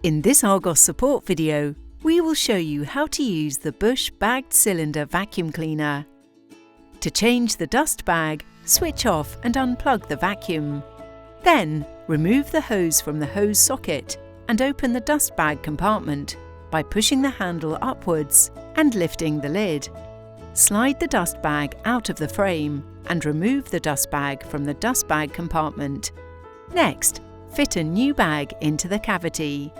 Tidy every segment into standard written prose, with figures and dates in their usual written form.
In this Argos Support video, we will show you how to use the Bush Bagged Cylinder Vacuum Cleaner. To change the dust bag, switch off and unplug the vacuum. Then, remove the hose from the hose socket and open the dust bag compartment by pushing the handle upwards and lifting the lid. Slide the dust bag out of the frame and remove the dust bag from the dust bag compartment. Next, fit a new bag into the cavity.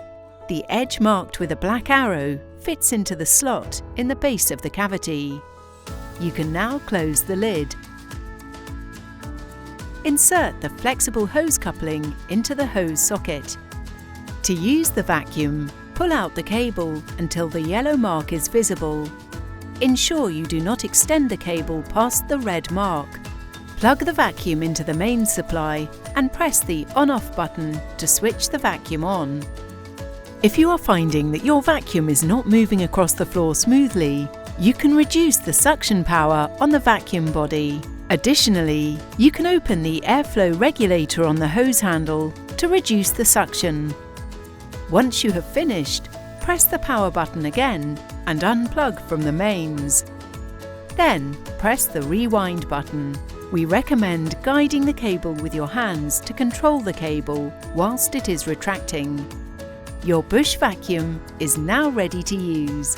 The edge marked with a black arrow fits into the slot in the base of the cavity. You can now close the lid. Insert the flexible hose coupling into the hose socket. To use the vacuum, pull out the cable until the yellow mark is visible. Ensure you do not extend the cable past the red mark. Plug the vacuum into the main supply and press the on-off button to switch the vacuum on. If you are finding that your vacuum is not moving across the floor smoothly, you can reduce the suction power on the vacuum body. Additionally, you can open the airflow regulator on the hose handle to reduce the suction. Once you have finished, press the power button again and unplug from the mains. Then, press the rewind button. We recommend guiding the cable with your hands to control the cable whilst it is retracting. Your Bush vacuum is now ready to use.